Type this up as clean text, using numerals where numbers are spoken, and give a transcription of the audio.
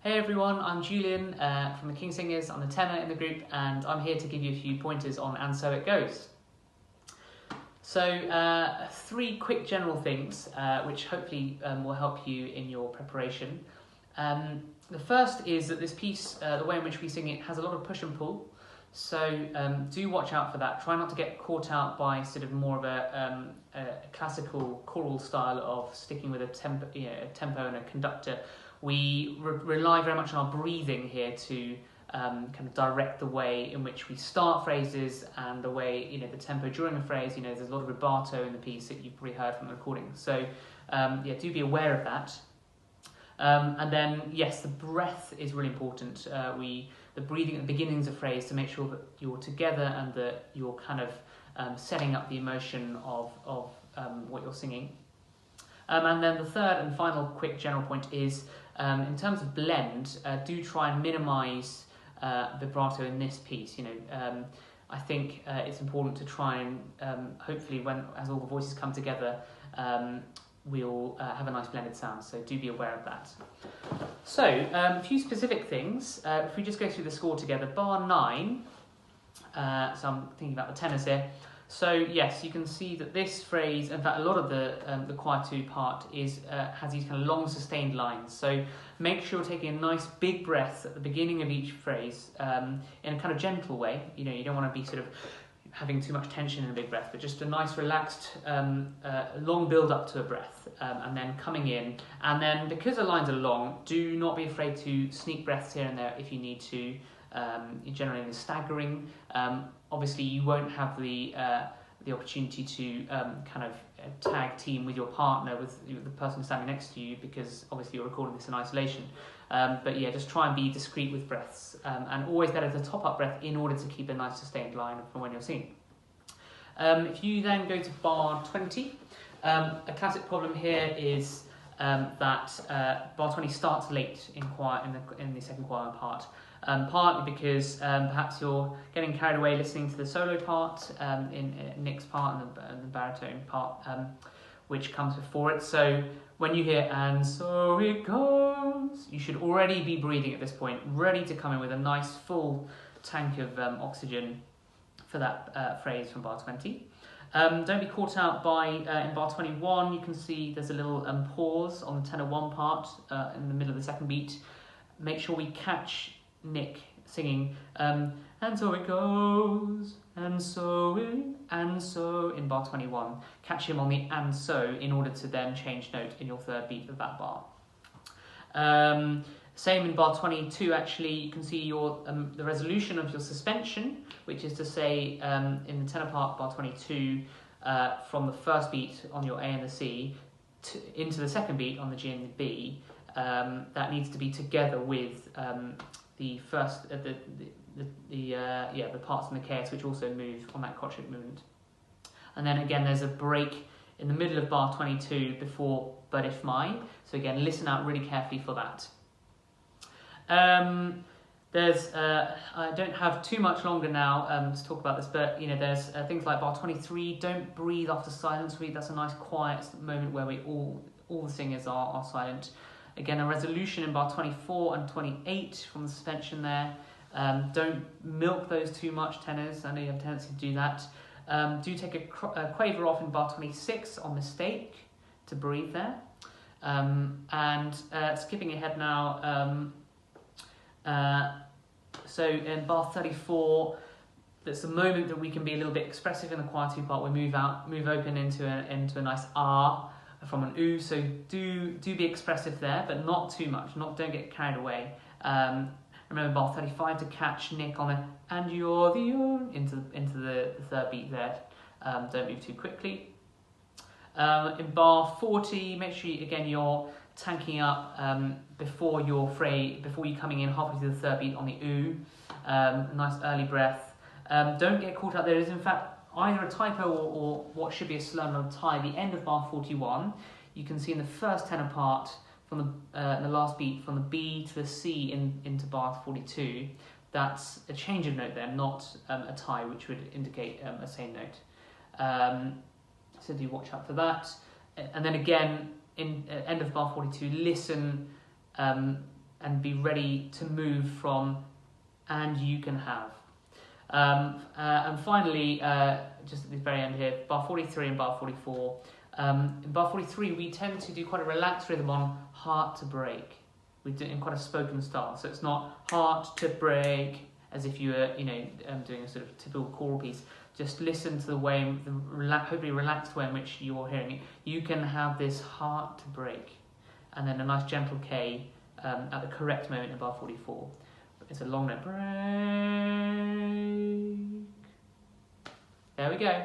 Hey everyone, I'm Julian from the King Singers. I'm the tenor in the group and I'm here to give you a few pointers on And So It Goes. So three quick general things which hopefully will help you in your preparation. The first is that this piece, the way in which we sing it, has a lot of push and pull. So do watch out for that. Try not to get caught out by sort of more of a classical choral style of sticking with a tempo and a conductor. We rely very much on our breathing here to kind of direct the way in which we start phrases and the way, the tempo during a phrase. There's a lot of rubato in the piece that you've probably heard from the recording. So do be aware of that. And then, yes, the breath is really important. The breathing at the beginnings of phrase to make sure that you're together and that you're kind of setting up the emotion of what you're singing. And then the third and final quick general point is, in terms of blend, do try and minimise vibrato in this piece. I think it's important to try and hopefully as all the voices come together, we'll have a nice blended sound, so do be aware of that. So, a few specific things. If we just go through the score together, bar 9, so I'm thinking about the tenors here. So, yes, you can see that this phrase, in fact, a lot of the choir 2 part has these kind of long sustained lines. So, make sure you're taking a nice big breath at the beginning of each phrase in a kind of gentle way. You don't want to be sort of having too much tension in a big breath, but just a nice relaxed long build up to a breath and then coming in. And then because the lines are long, do not be afraid to sneak breaths here and there if you need to. Generally in the staggering, obviously you won't have the opportunity to kind of tag team with your partner, with the person standing next to you, because obviously you're recording this in isolation. But yeah, just try and be discreet with breaths, and always better to top up breath in order to keep a nice sustained line from when you're singing. If you then go to bar 20, a classic problem here is that bar 20 starts late in the second choir part. Partly because perhaps you're getting carried away listening to the solo part in Nick's part and the baritone part, which comes before it. So when you hear "and so it goes," you should already be breathing at this point, ready to come in with a nice full tank of oxygen for that phrase from bar 20. Don't be caught out by, in bar 21, you can see there's a little pause on the tenor 1 part in the middle of the second beat. Make sure we catch Nick singing "and so it goes, and so in bar 21. Catch him on the "and so" in order to then change note in your third beat of that bar. Same in bar 22, actually, you can see your the resolution of your suspension, which is to say, in the tenor part, bar 22, from the first beat on your A and the C into the second beat on the G and the B. That needs to be together with the first, the parts in the KS which also move on that crotchet movement. And then again, there's a break in the middle of bar 22 before "but if my." So again, listen out really carefully for that. I don't have too much longer now to talk about this, but there's things like bar 23. Don't breathe after silence read. That's a nice quiet moment where all the singers are silent. Again, a resolution in bar 24 and 28 from the suspension there. Don't milk those too much, tenors. I know you have a tendency to do that. Do take a quaver off in bar 26 on mistake to breathe there. And skipping ahead now, so in bar 34, that's the moment that we can be a little bit expressive in the choir 2 part. We move open into a nice R from an oo, so do be expressive there, but not too much. Don't get carried away. Remember bar 35 to catch Nick on a "and you're the own" into the third beat there. Don't move too quickly. In bar 40, make sure you're tanking up before you coming in halfway through the third beat on the oo. Nice early breath. Don't get caught out. There is in fact either a typo or what should be a slow note tie. The end of bar 41, you can see in the first tenor part from the last beat from the B to the C into bar 42. That's a change of note there, not a tie, which would indicate a same note. So do watch out for that. And then again, in end of bar 42, listen and be ready to move from and you can have. And finally, just at the very end here, bar 43 and bar 44. In bar 43, we tend to do quite a relaxed rhythm on heart to break. We do it in quite a spoken style, so it's not heart to break as if you were, doing a sort of typical choral piece. Just listen to the way, hopefully relaxed way in which you're hearing it. You can have this heart to break, and then a nice gentle K at the correct moment in bar 44. It's a long note. Break. There we go.